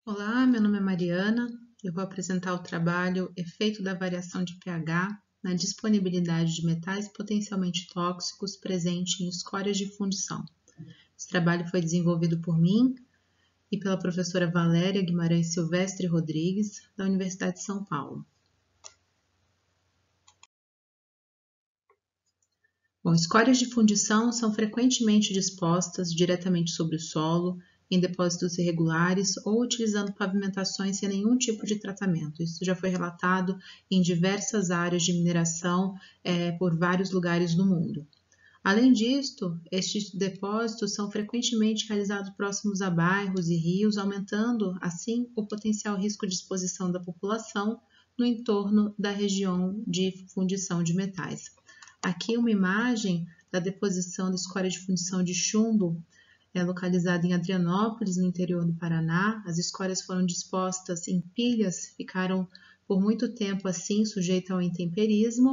Olá, meu nome é Mariana. Eu vou apresentar o trabalho Efeito da variação de pH na disponibilidade de metais potencialmente tóxicos presente em escórias de fundição. Esse trabalho foi desenvolvido por mim e pela professora Valéria Guimarães Silvestre Rodrigues, da Universidade de São Paulo. Bom, escórias de fundição são frequentemente dispostas diretamente sobre o solo, em depósitos irregulares ou utilizando pavimentações sem nenhum tipo de tratamento. Isso já foi relatado em diversas áreas de mineração por vários lugares do mundo. Além disto, estes depósitos são frequentemente realizados próximos a bairros e rios, aumentando, assim, o potencial risco de exposição da população no entorno da região de fundição de metais. Aqui uma imagem da deposição da escória de fundição de chumbo, localizada em Adrianópolis, no interior do Paraná. As escórias foram dispostas em pilhas, ficaram por muito tempo assim, sujeitas ao intemperismo,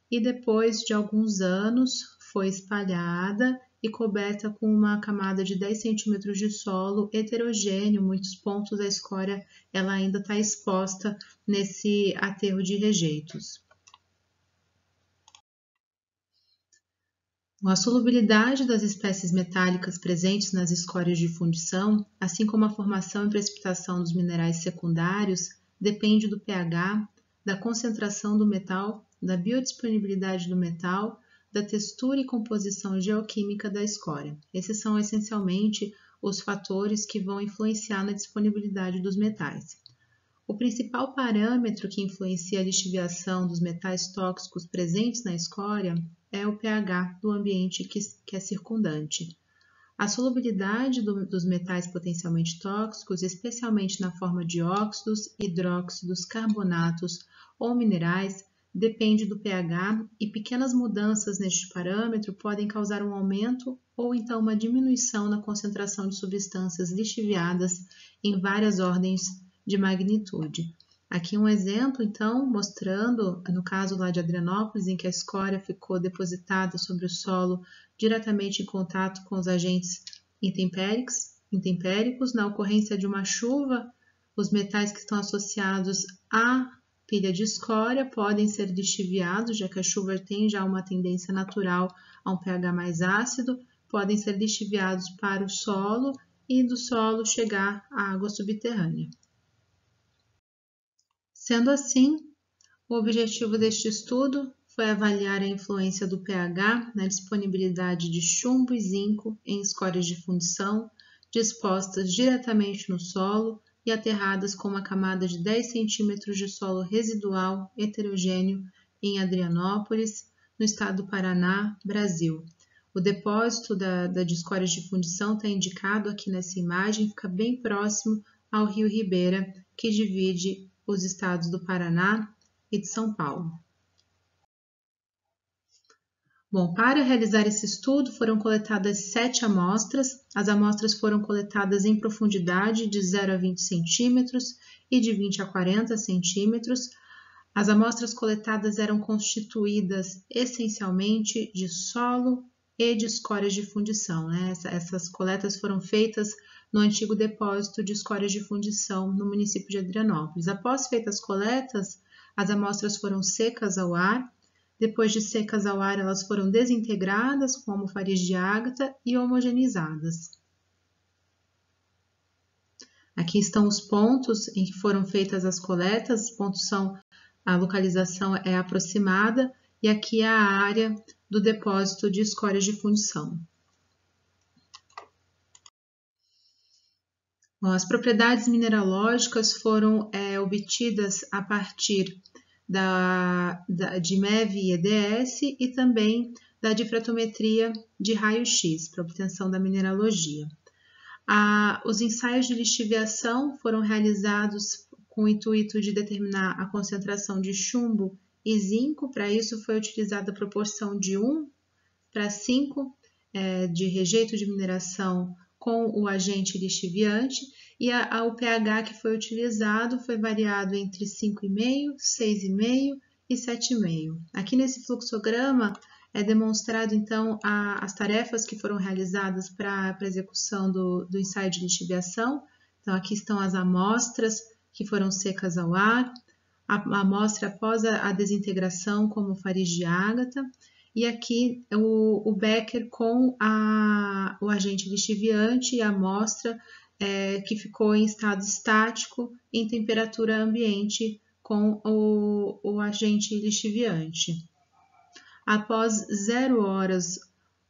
e depois de alguns anos foi espalhada e coberta com uma camada de 10 centímetros de solo heterogêneo. Muitos pontos da escória ela ainda está exposta nesse aterro de rejeitos. A solubilidade das espécies metálicas presentes nas escórias de fundição, assim como a formação e precipitação dos minerais secundários, depende do pH, da concentração do metal, da biodisponibilidade do metal, da textura e composição geoquímica da escória. Esses são essencialmente os fatores que vão influenciar na disponibilidade dos metais. O principal parâmetro que influencia a lixiviação dos metais tóxicos presentes na escória é o pH do ambiente que é circundante. A solubilidade dos metais potencialmente tóxicos, especialmente na forma de óxidos, hidróxidos, carbonatos ou minerais, depende do pH e pequenas mudanças neste parâmetro podem causar um aumento ou então uma diminuição na concentração de substâncias lixiviadas em várias ordens de magnitude. Aqui um exemplo, então, mostrando, no caso lá de Adrianópolis, em que a escória ficou depositada sobre o solo diretamente em contato com os agentes intempéricos. Na ocorrência de uma chuva, os metais que estão associados à pilha de escória podem ser lixiviados, já que a chuva tem já uma tendência natural a um pH mais ácido, podem ser lixiviados para o solo e do solo chegar à água subterrânea. Sendo assim, o objetivo deste estudo foi avaliar a influência do pH na disponibilidade de chumbo e zinco em escórias de fundição dispostas diretamente no solo e aterradas com uma camada de 10 centímetros de solo residual heterogêneo em Adrianópolis, no estado do Paraná, Brasil. O depósito de escórias de fundição está indicado aqui nessa imagem, fica bem próximo ao rio Ribeira, que divide os estados do Paraná e de São Paulo. Bom, para realizar esse estudo foram coletadas 7 amostras. As amostras foram coletadas em profundidade de 0 a 20 centímetros e de 20 a 40 centímetros. As amostras coletadas eram constituídas essencialmente de solo e de escórias de fundição, né? Essas coletas foram feitas no antigo depósito de escórias de fundição no município de Adrianópolis. Após feitas as coletas, as amostras foram secas ao ar. Depois de secas ao ar, elas foram desintegradas com almofarias de ágata e homogeneizadas. Aqui estão os pontos em que foram feitas as coletas. Os pontos são, a localização é aproximada e aqui é a área do depósito de escórias de fundição. Bom, as propriedades mineralógicas foram obtidas a partir de MEV e EDS e também da difratometria de raio-x para obtenção da mineralogia. Os ensaios de lixiviação foram realizados com o intuito de determinar a concentração de chumbo e zinco. Para isso foi utilizada a proporção de 1:5 de rejeito de mineração com o agente lixiviante, e o pH que foi utilizado foi variado entre 5,5, 6,5 e 7,5. Aqui nesse fluxograma é demonstrado então as tarefas que foram realizadas para a execução do ensaio de lixiviação. Então, aqui estão as amostras que foram secas ao ar, a amostra após a desintegração, como faris de ágata, e aqui o becker com o agente lixiviante e a amostra que ficou em estado estático em temperatura ambiente com o agente lixiviante. Após 0 horas,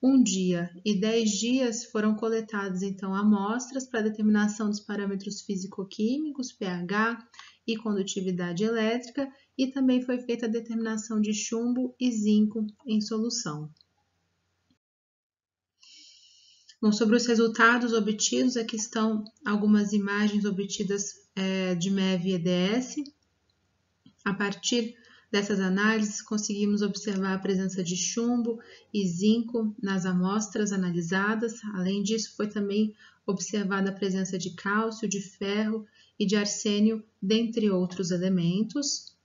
1 dia e 10 dias foram coletadas então amostras para determinação dos parâmetros físico-químicos, pH e condutividade elétrica, e também foi feita a determinação de chumbo e zinco em solução. Bom, sobre os resultados obtidos, aqui estão algumas imagens obtidas de MEV e EDS. A partir dessas análises, conseguimos observar a presença de chumbo e zinco nas amostras analisadas. Além disso, foi também observada a presença de cálcio, de ferro e de arsênio, dentre outros elementos.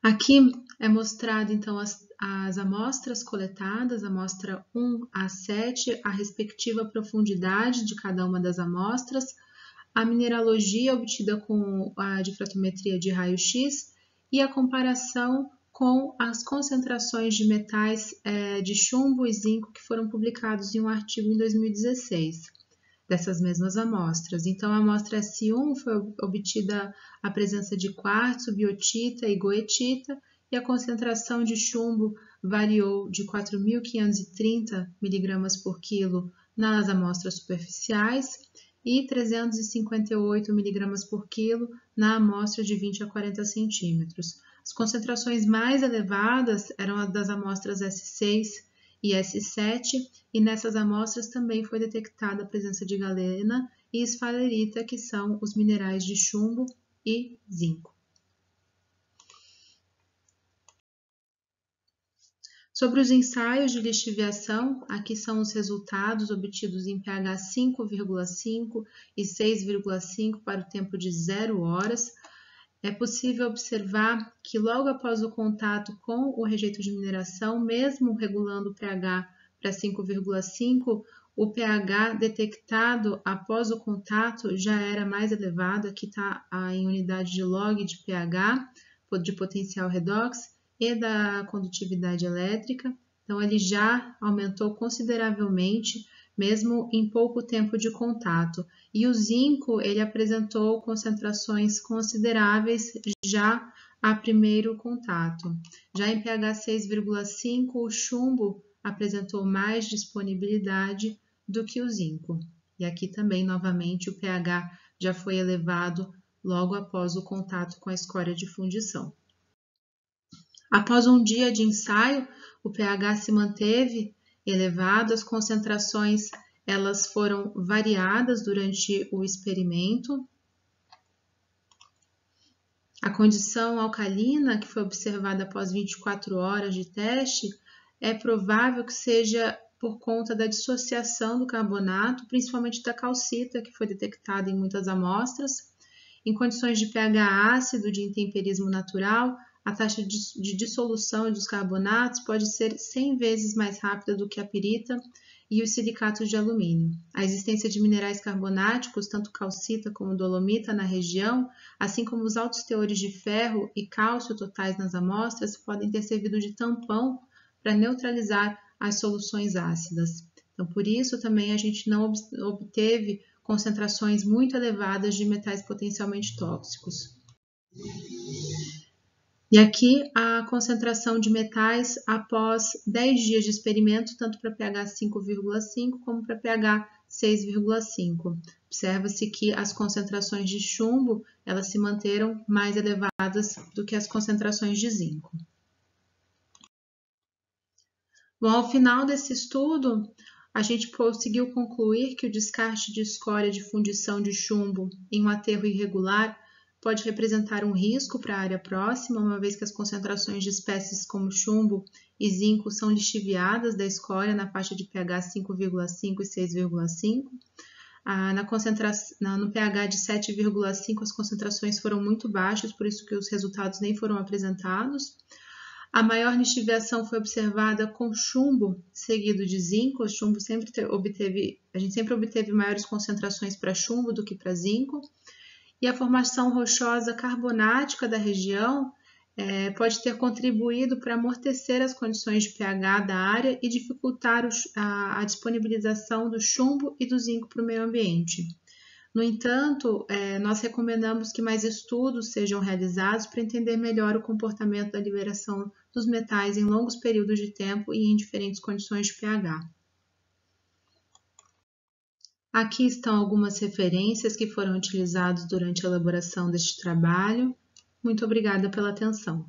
Aqui é mostrado, então, as amostras coletadas, amostra 1 a 7, a respectiva profundidade de cada uma das amostras, a mineralogia obtida com a difratometria de raio-x e a comparação com as concentrações de metais de chumbo e zinco que foram publicados em um artigo em 2016 dessas mesmas amostras. Então, a amostra S1 foi obtida a presença de quartzo, biotita e goetita, e a concentração de chumbo variou de 4.530 mg por quilo nas amostras superficiais e 358 mg por quilo na amostra de 20 a 40 centímetros. As concentrações mais elevadas eram as das amostras S6 e S7, e nessas amostras também foi detectada a presença de galena e esfalerita, que são os minerais de chumbo e zinco. Sobre os ensaios de lixiviação, aqui são os resultados obtidos em pH 5,5 e 6,5 para o tempo de 0 horas. É possível observar que logo após o contato com o rejeito de mineração, mesmo regulando o pH para 5,5, o pH detectado após o contato já era mais elevado. Aqui está em unidade de log de pH, de potencial redox e da condutividade elétrica. Então, ele já aumentou consideravelmente, mesmo em pouco tempo de contato. E o zinco, ele apresentou concentrações consideráveis já a primeiro contato. Já em pH 6,5, o chumbo apresentou mais disponibilidade do que o zinco. E aqui também, novamente, o pH já foi elevado logo após o contato com a escória de fundição. Após um dia de ensaio, o pH se manteve elevado, as concentrações elas foram variadas durante o experimento. A condição alcalina, que foi observada após 24 horas de teste, é provável que seja por conta da dissociação do carbonato, principalmente da calcita, que foi detectada em muitas amostras. Em condições de pH ácido, de intemperismo natural, a taxa de dissolução dos carbonatos pode ser 100 vezes mais rápida do que a pirita e os silicatos de alumínio. A existência de minerais carbonáticos, tanto calcita como dolomita, na região, assim como os altos teores de ferro e cálcio totais nas amostras, podem ter servido de tampão para neutralizar as soluções ácidas. Então, por isso também a gente não obteve concentrações muito elevadas de metais potencialmente tóxicos. E aqui a concentração de metais após 10 dias de experimento, tanto para pH 5,5 como para pH 6,5. Observa-se que as concentrações de chumbo elas se manteram mais elevadas do que as concentrações de zinco. Bom, ao final desse estudo, a gente conseguiu concluir que o descarte de escória de fundição de chumbo em um aterro irregular pode representar um risco para a área próxima, uma vez que as concentrações de espécies como chumbo e zinco são lixiviadas da escória na faixa de pH 5,5 e 6,5. No pH de 7,5 as concentrações foram muito baixas, por isso que os resultados nem foram apresentados. A maior lixiviação foi observada com chumbo seguido de zinco. O chumbo a gente sempre obteve maiores concentrações para chumbo do que para zinco. E a formação rochosa carbonática da região pode ter contribuído para amortecer as condições de pH da área e dificultar a disponibilização do chumbo e do zinco para o meio ambiente. No entanto, nós recomendamos que mais estudos sejam realizados para entender melhor o comportamento da liberação dos metais em longos períodos de tempo e em diferentes condições de pH. Aqui estão algumas referências que foram utilizadas durante a elaboração deste trabalho. Muito obrigada pela atenção.